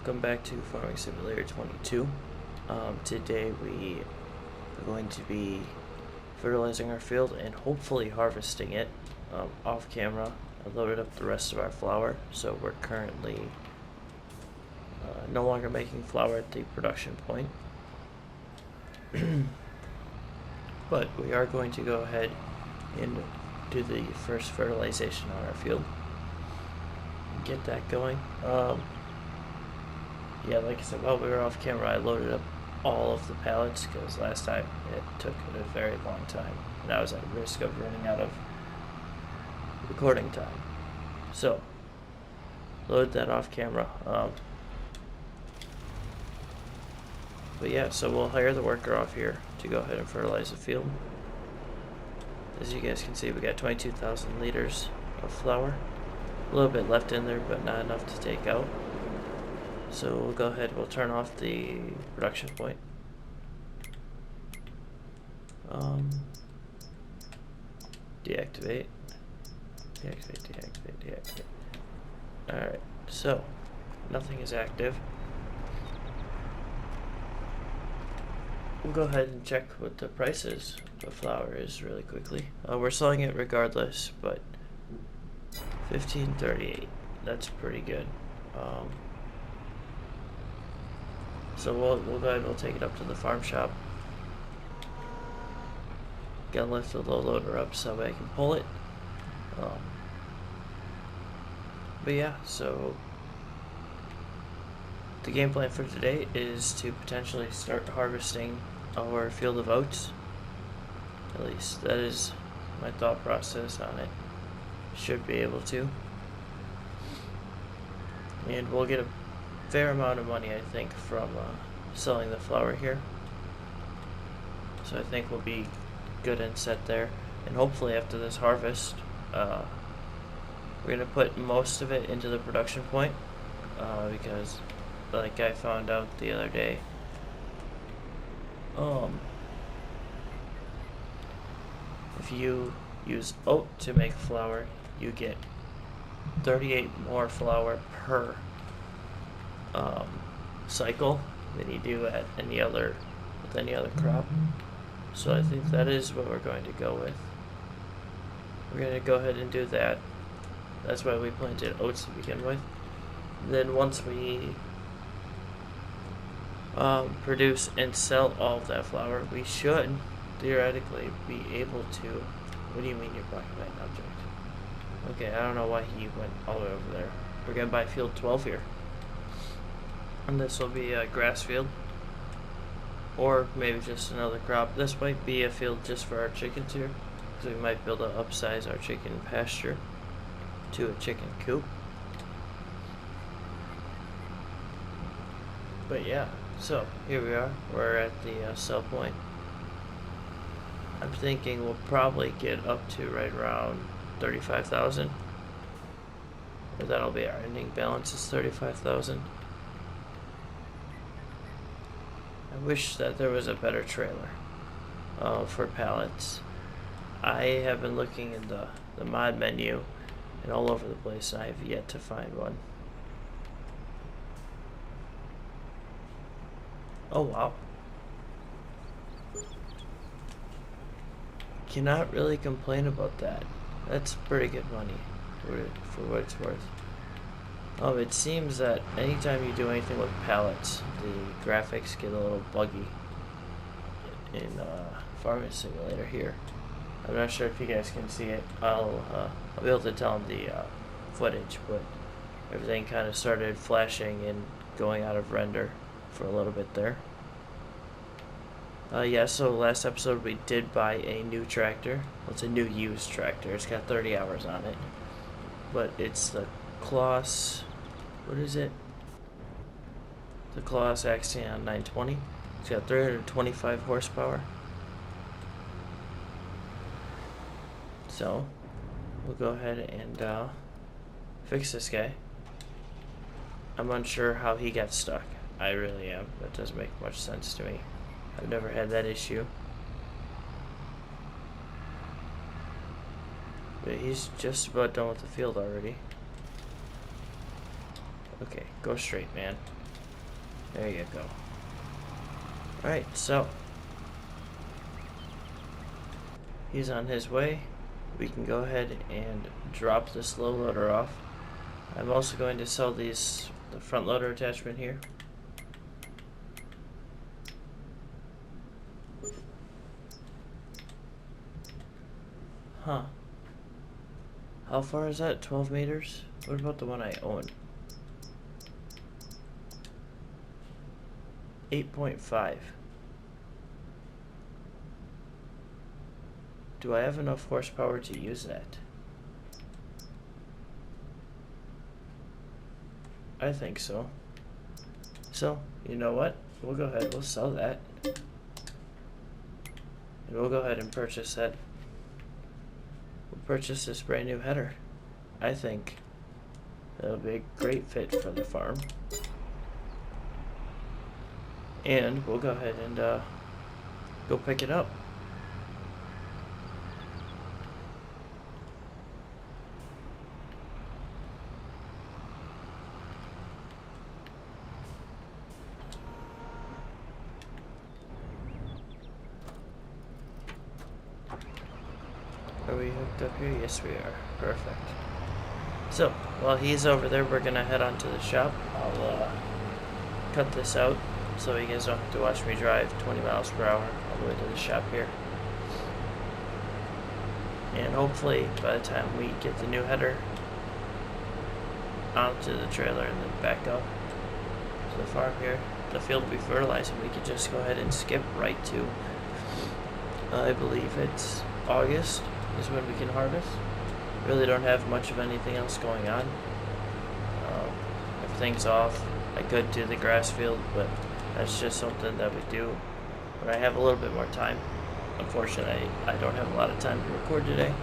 welcome back to Farming Simulator 22. Today we are going to be fertilizing our field and hopefully harvesting it off camera. I loaded up the rest of our flour, so we're currently no longer making flour at the production point. But we are going to go ahead and do the first fertilization on our field. Get that going. Yeah, like I said, while we were off camera, I loaded up all of the pallets because last time it took a very long time and I was at risk of running out of recording time. So, load that off camera. But yeah, so we'll hire the worker off here to go ahead and fertilize the field. As you guys can see, we got 22,000 liters of flour. A little bit left in there, but not enough to take out. So we'll go ahead, we'll turn off the production point. Deactivate. Deactivate. Alright, so nothing is active. We'll go ahead and check what the price is of flour is really quickly. We're selling it regardless, but $15.38. That's pretty good. So we'll go ahead and we'll take it up to the farm shop. Gotta lift the low loader up so I can pull it. But yeah, so the game plan for today is to potentially start harvesting our field of oats. At least that is my thought process on it. Should be able to. And we'll get a fair amount of money, I think, from selling the flour here. So I think we'll be good and set there. And hopefully after this harvest, we're going to put most of it into the production point. Because, like I found out the other day, if you use oat to make flour, you get 38 more flour per cycle than you do at any other crop. So I think that is what we're going to go with. We're going to go ahead and do that. That's why we planted oats to begin with. Then once we produce and sell all of that flour, we should theoretically be able to. What do you mean you're blocking my object? Okay, I don't know why he went all the way over there. We're gonna buy field 12 here. And this will be a grass field. Or maybe just another crop. This might be a field just for our chickens here. So we might be able to upsize our chicken pasture to a chicken coop. But yeah, so here we are. We're at the sell point. I'm thinking we'll probably get up to right around 35,000. Or that'll be our ending balance is 35,000. I wish that there was a better trailer for pallets. I have been looking in the mod menu and all over the place, and I have yet to find one. Oh wow. Cannot really complain about that. That's pretty good money for what it's worth. It seems that anytime you do anything with pallets, the graphics get a little buggy in Farming Simulator here. I'm not sure if you guys can see it. I'll be able to tell them the footage, but everything kind of started flashing and going out of render for a little bit there. Yeah, so last episode we did buy a new tractor. Well, it's a new used tractor. It's got 30 hours on it. But it's the Claas, what is it? The Claas Axion 920. It's got 325 horsepower. So, we'll go ahead and fix this guy. I'm unsure how he got stuck. I really am. That doesn't make much sense to me. I've never had that issue. But he's just about done with the field already. Okay, go straight, man. There you go. Alright, so he's on his way. We can go ahead and drop this low loader off. I'm also going to sell the front loader attachment here. Huh. How far is that? 12 meters? What about the one I own? 8.5. Do I have enough horsepower to use that? I think so. So, you know what? We'll go ahead, we'll sell that. And we'll go ahead and purchase that. We'll purchase this brand new header. I think that'll be a great fit for the farm. And we'll go ahead and go pick it up. Are we hooked up here? Yes, we are. Perfect. So, while he's over there, we're gonna head on to the shop. I'll cut this out so you guys don't have to watch me drive 20 miles per hour all the way to the shop here. And hopefully, by the time we get the new header onto the trailer and then back up to the farm here, the field will be fertilized, and we can just go ahead and skip right to, I believe it's August is when we can harvest. Really don't have much of anything else going on. Everything's off. I could do the grass field, but that's just something that we do when I have a little bit more time. Unfortunately, I don't have a lot of time to record today,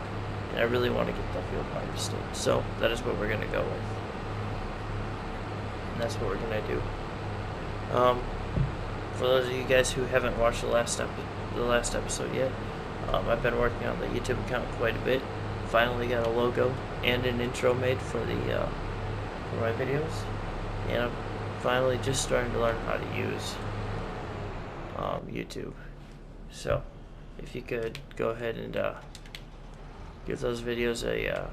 and I really want to get the field harvested. So that is what we're gonna go with, and that's what we're gonna do. For those of you guys who haven't watched the last episode yet, I've been working on the YouTube account quite a bit. Finally got a logo and an intro made for the for my videos, and I'm finally just starting to learn how to use YouTube. So if you could go ahead and give those videos a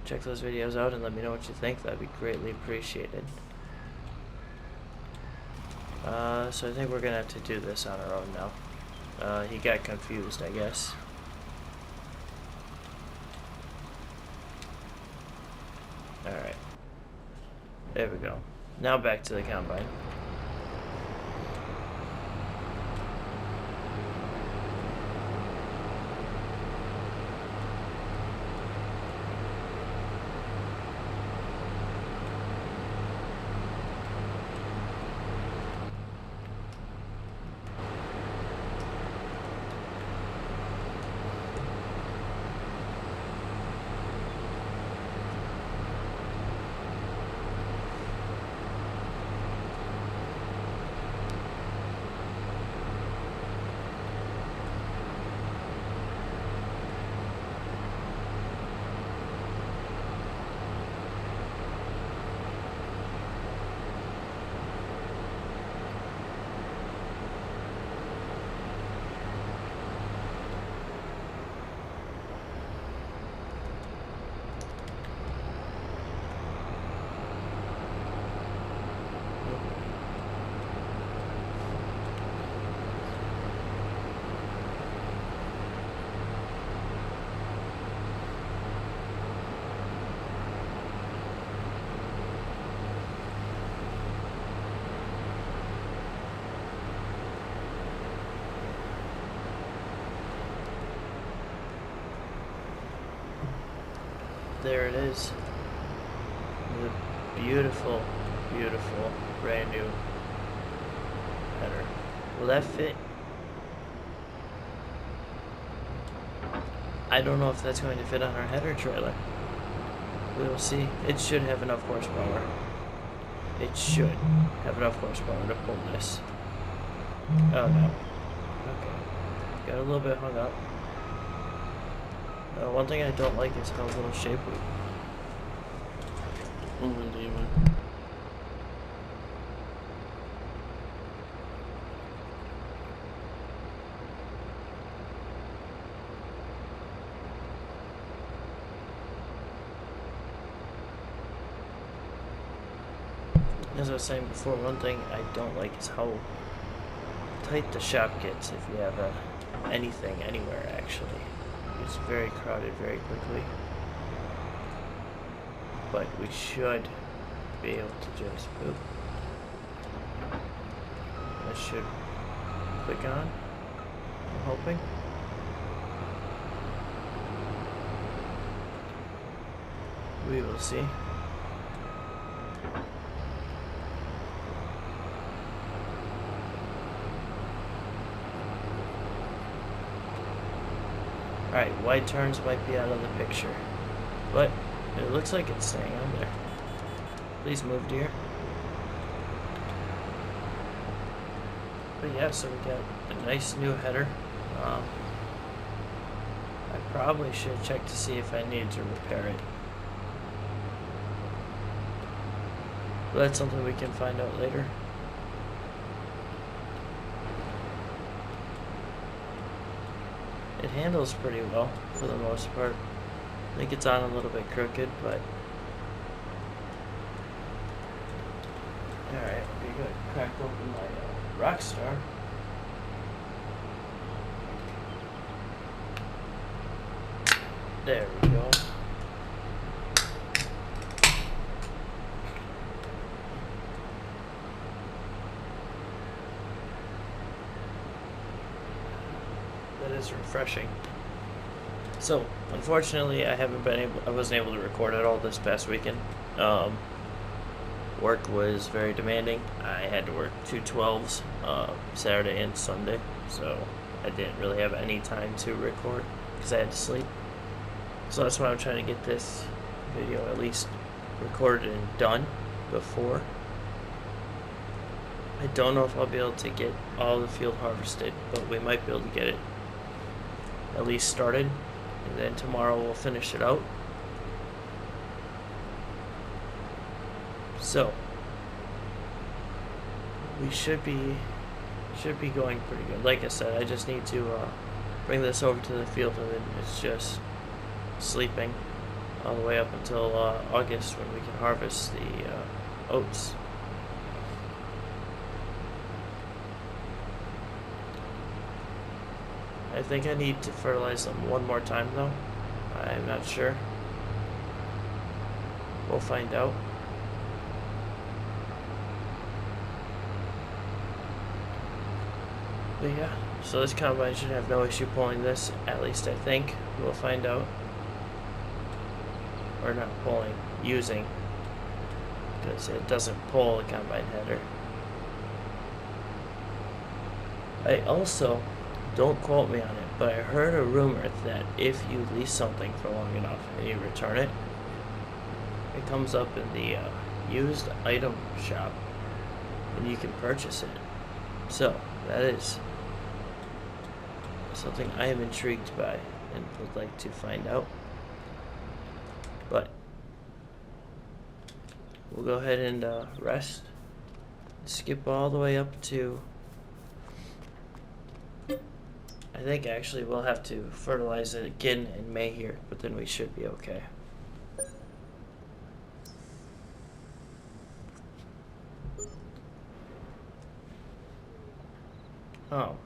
check those videos out and let me know what you think, that'd be greatly appreciated. So I think we're gonna have to do this on our own now. He got confused, I guess. Alright. There we go. Now back to the combine. There it is. The beautiful, beautiful, brand new header. Will that fit? I don't know if that's going to fit on our header trailer. We will see. It should have enough horsepower. It should have enough horsepower to pull this. Oh no. Okay. Got a little bit hung up. One thing I don't like is how little shape we... As I was saying before, one thing I don't like is how tight the shop gets if you have anything anywhere, actually. It's very crowded very quickly. But we should be able to just, oop. That should click on, I'm hoping. We will see. Alright, wide turns might be out of the picture, but it looks like it's staying on there. Please move, dear. But yeah, so we got a nice new header. I probably should check to see if I need to repair it. But that's something we can find out later. It handles pretty well for the most part. I think it's on a little bit crooked, but alright, we good. Crack open my Rockstar. There we go. That is refreshing. So, unfortunately, I wasn't able to record it all this past weekend. Work was very demanding. I had to work 2 12s, Saturday and Sunday, so I didn't really have any time to record because I had to sleep. So that's why I'm trying to get this video at least recorded and done before. I don't know if I'll be able to get all the field harvested, but we might be able to get it at least started, and then tomorrow we'll finish it out. So we should be going pretty good. Like I said, I just need to bring this over to the field, and then it's just sleeping all the way up until August when we can harvest the oats. I think I need to fertilize them one more time though. I'm not sure. We'll find out. But yeah, so this combine should have no issue pulling this, at least I think. We'll find out. Or not pulling, using. Because it doesn't pull the combine header. I also, don't quote me on it, but I heard a rumor that if you lease something for long enough and you return it, it comes up in the used item shop and you can purchase it. So, that is something I am intrigued by and would like to find out. But we'll go ahead and rest. Skip all the way up to, I think actually we'll have to fertilize it again in May here, but then we should be okay. Oh.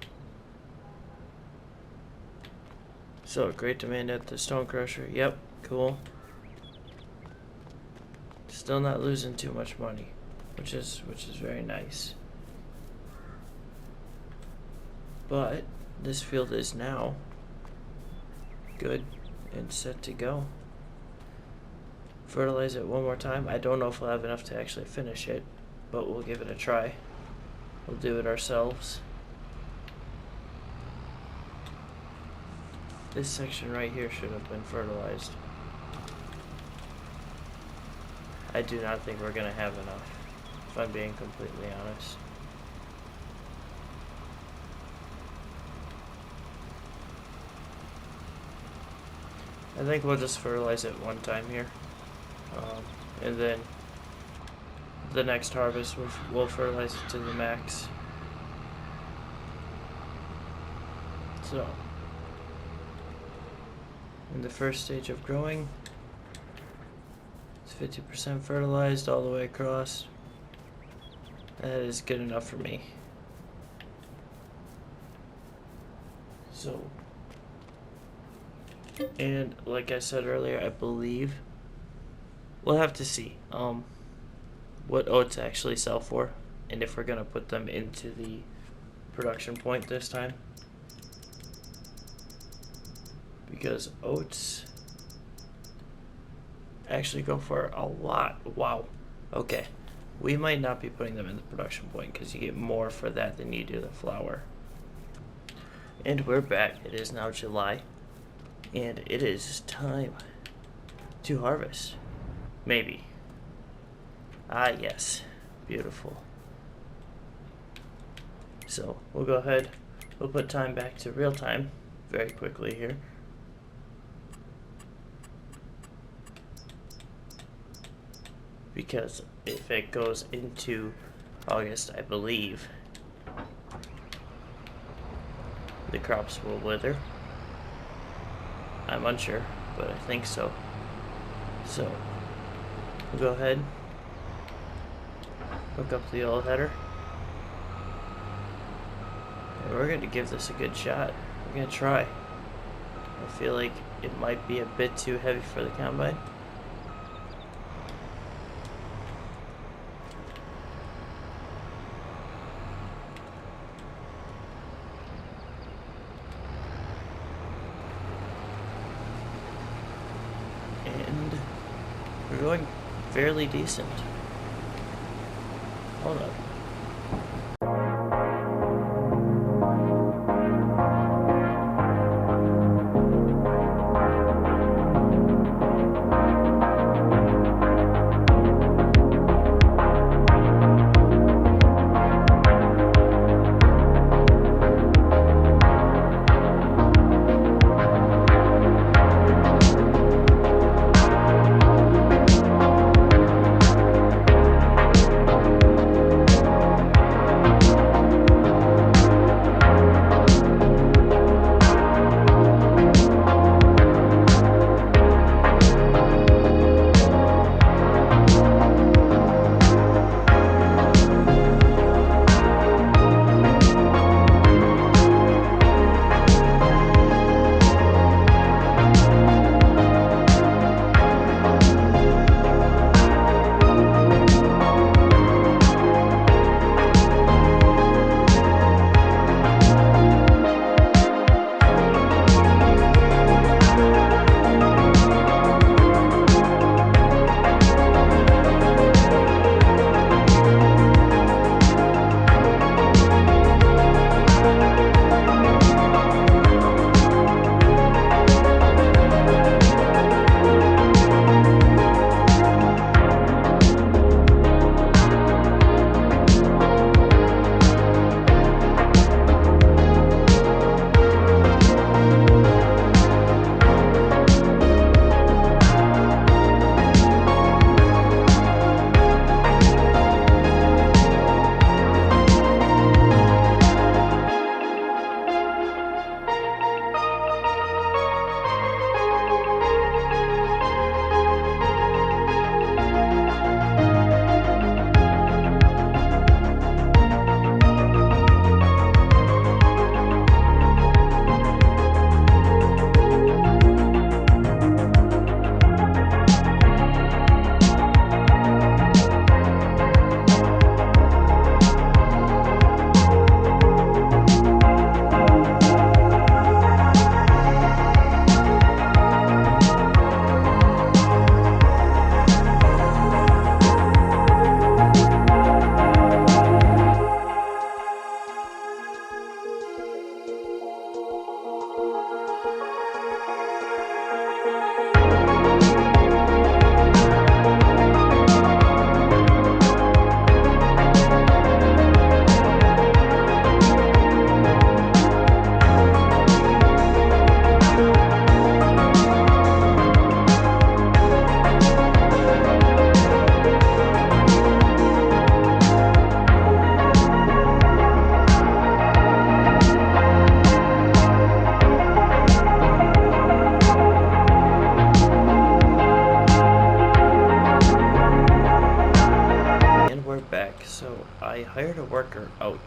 So, great demand at the stone crusher. Yep, cool. Still not losing too much money, which is very nice. But this field is now good and set to go. Fertilize it one more time. I don't know if we'll have enough to actually finish it, but we'll give it a try. We'll do it ourselves. This section right here should have been fertilized. I do not think we're gonna have enough, if I'm being completely honest. I think we'll just fertilize it one time here, and then the next harvest we'll fertilize it to the max. So, in the first stage of growing, it's 50% fertilized all the way across. That is good enough for me. So, and like I said earlier, I believe we'll have to see what oats actually sell for, and if we're gonna put them into the production point this time, because oats actually go for a lot. Wow. Okay, we might not be putting them in the production point because you get more for that than you do the flour. And we're back. It is now July, and it is time to harvest. Maybe. Ah, yes. Beautiful. So, we'll go ahead. We'll put time back to real time very quickly here. Because if it goes into August, I believe the crops will wither. I'm unsure, but I think so. So, we'll go ahead, hook up the old header, and we're going to give this a good shot. We're going to try. I feel like it might be a bit too heavy for the combine. And we're going fairly decent. Hold up.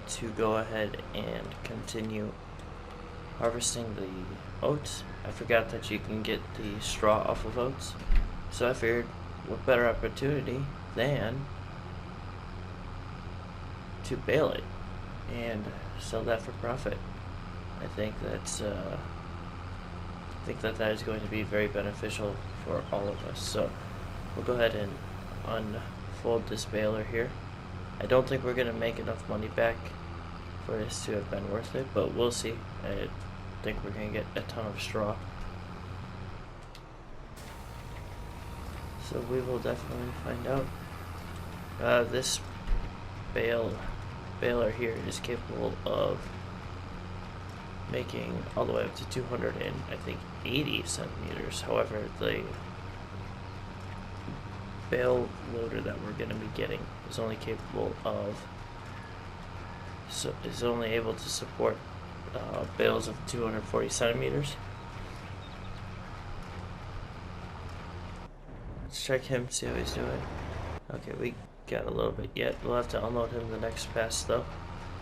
to go ahead and continue harvesting the oats. I forgot that you can get the straw off of oats, so I figured what better opportunity than to bale it and sell that for profit. I think that is going to be very beneficial for all of us. So we'll go ahead and unfold this baler here. I don't think we're going to make enough money back for this to have been worth it, but we'll see. I think we're going to get a ton of straw. So we will definitely find out. This baler here is capable of making all the way up to 280 centimeters. However, the bale loader that we're going to be getting is only capable of, is only able to support bales of 240 centimeters. Let's check him, see how he's doing. Okay, we got a little bit yet. We'll have to unload him the next pass though.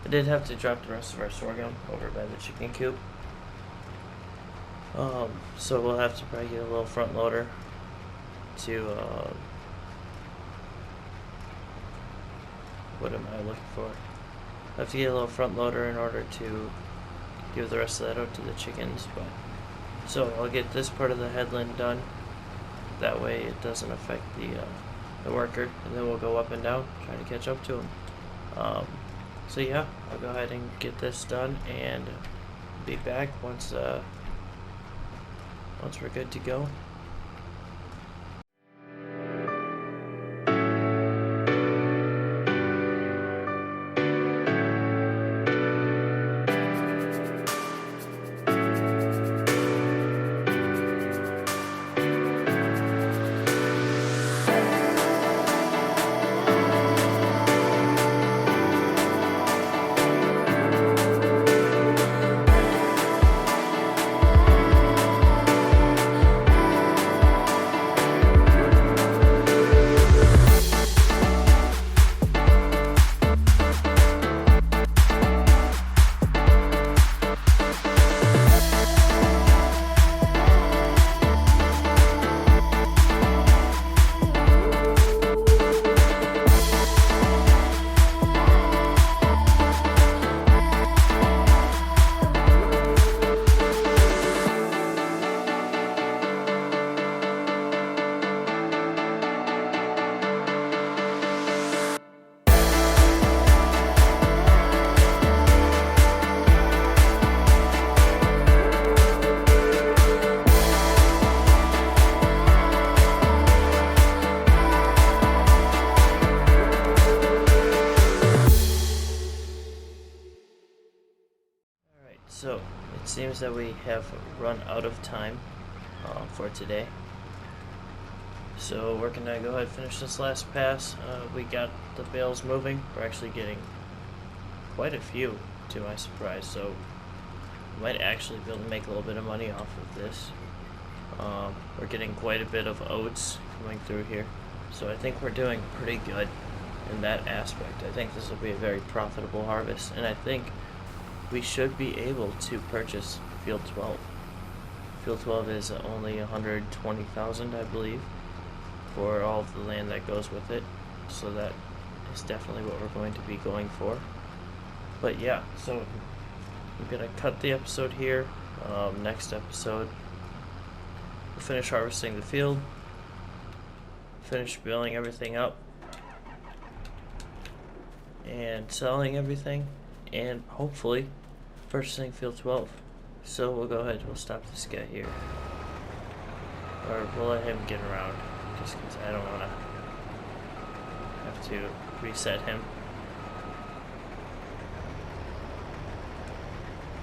I did have to drop the rest of our sorghum over by the chicken coop. So we'll have to probably get a little front loader to, what am I looking for? I have to get a little front loader in order to give the rest of that out to the chickens, but so I'll get this part of the headland done. That way it doesn't affect the worker, and then we'll go up and down, try to catch up to him. So yeah, I'll go ahead and get this done and be back once we're good to go. So it seems that we have run out of time for today. So we're gonna go ahead and finish this last pass. We got the bales moving. We're actually getting quite a few, to my surprise. So we might actually be able to make a little bit of money off of this. We're getting quite a bit of oats coming through here. So I think we're doing pretty good in that aspect. I think this will be a very profitable harvest, and I think we should be able to purchase Field 12. Field 12 is only 120,000, I believe, for all of the land that goes with it. So that is definitely what we're going to be going for. But yeah, so I'm gonna cut the episode here. Next episode, we'll finish harvesting the field, finish building everything up, and selling everything, and hopefully purchasing Field 12. So we'll go ahead, we'll stop this guy here. Or we'll let him get around, just because I don't want to have to reset him.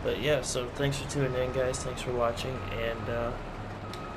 But yeah, so thanks for tuning in, guys. Thanks for watching, and